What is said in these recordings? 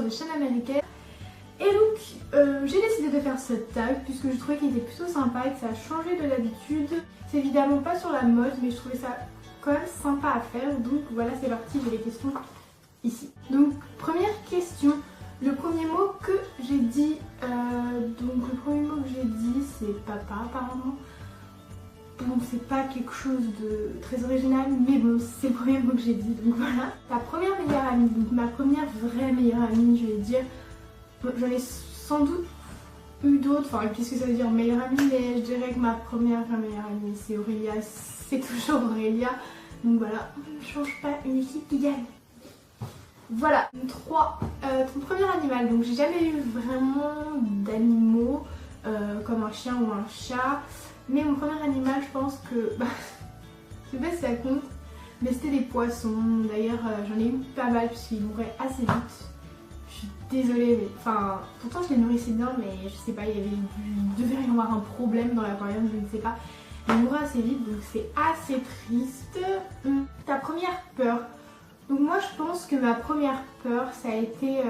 des chaînes américaines. Et donc j'ai décidé de faire ce tag puisque je trouvais qu'il était plutôt sympa et que ça a changé de l'habitude. C'est évidemment pas sur la mode mais je trouvais ça quand même sympa à faire. Donc voilà, c'est parti, j'ai les questions ici. Donc première question, le premier mot que j'ai dit, c'est papa apparemment. Bon, c'est pas quelque chose de très original, mais bon, c'est le premier mot que j'ai dit, donc voilà. Ta première meilleure amie, donc ma première vraie meilleure amie, je vais dire. J'en ai sans doute eu d'autres, enfin qu'est-ce que ça veut dire meilleure amie, mais je dirais que ma première vraie meilleure amie c'est Aurélia, c'est toujours Aurélia. Donc voilà, on ne change pas une équipe qui gagne. Voilà, 3. Ton premier animal, donc j'ai jamais eu vraiment d'animaux comme un chien ou un chat. Mais mon premier animal, je pense que, je sais pas si ça compte, mais c'était des poissons. D'ailleurs, j'en ai eu pas mal puisqu'ils mouraient assez vite. Je suis désolée, mais enfin, pourtant je les nourrissais bien, mais je sais pas, il devait y avoir un problème dans l'aquarium, je ne sais pas. Ils mouraient assez vite, donc c'est assez triste. Ta première peur. Donc moi, je pense que ma première peur, ça a été,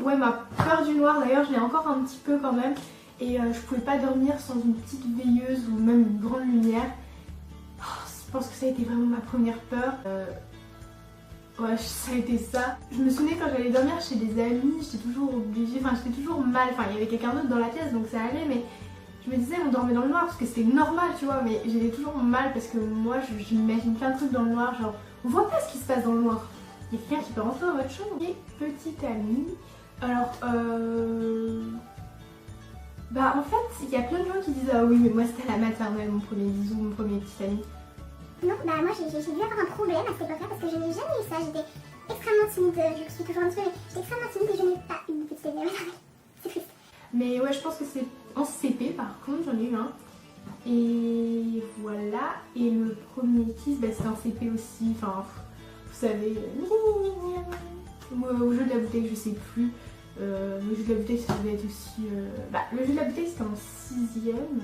ouais, ma peur du noir. D'ailleurs, je l'ai encore un petit peu quand même. Et je pouvais pas dormir sans une petite veilleuse ou même une grande lumière. Oh, je pense que ça a été vraiment ma première peur. Ouais, ça a été ça. Je me souvenais quand j'allais dormir chez des amis, j'étais toujours obligée, enfin j'étais toujours mal. Enfin, il y avait quelqu'un d'autre dans la pièce donc ça allait, mais je me disais on dormait dans le noir parce que c'était normal, tu vois. Mais j'avais toujours mal parce que moi j'imagine plein de trucs dans le noir, genre on voit pas ce qui se passe dans le noir. Il y a quelqu'un qui peut rentrer dans votre chambre. Et petite amie, alors bah en fait, il y a plein de gens qui disent ah oui mais moi c'était à la maternelle mon premier bisou, mon premier petit ami. Non, bah moi j'ai dû avoir un problème à cette époque-là parce que je n'ai jamais eu ça, j'étais extrêmement timide, je suis toujours un petit peu, mais j'étais extrêmement timide et je n'ai pas eu une petite amie à la maternelle. C'est triste. Mais ouais, je pense que c'est en CP par contre, j'en ai eu un. Et voilà, et le premier kiss, bah c'était en CP aussi, enfin vous savez, au jeu de la bouteille je sais plus. Le jeu de la bouteille ça devait être aussi... le jeu de la bouteille c'était en 6ème.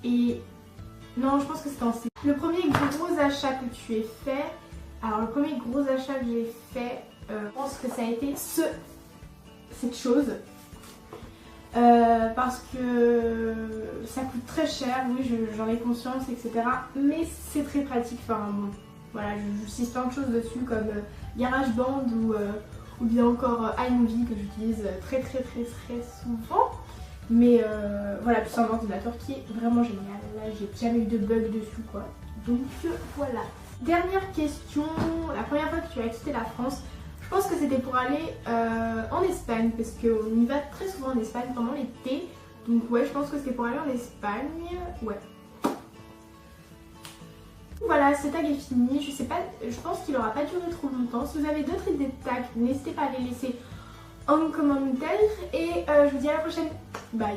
Et... non, je pense que c'était en 6ème. Le premier gros achat que tu aies fait... Alors le premier gros achat que j'ai fait, je pense que ça a été cette chose. Parce que ça coûte très cher, oui j'en ai conscience etc. Mais c'est très pratique, enfin bon, voilà, j'utilise plein de choses dessus comme GarageBand ou bien encore iMovie que j'utilise très souvent. Mais voilà, puis c'est un ordinateur qui est vraiment génial. Là j'ai jamais eu de bug dessus quoi. Donc voilà. Dernière question, la première fois que tu as quitté la France, je pense que c'était pour aller en Espagne parce qu'on y va très souvent en Espagne pendant l'été. Donc ouais, je pense que c'était pour aller en Espagne. Ouais. Voilà, ce tag est fini. Je sais pas, je pense qu'il aura pas duré trop longtemps. Si vous avez d'autres idées de tags, n'hésitez pas à les laisser en commentaire. Et je vous dis à la prochaine. Bye.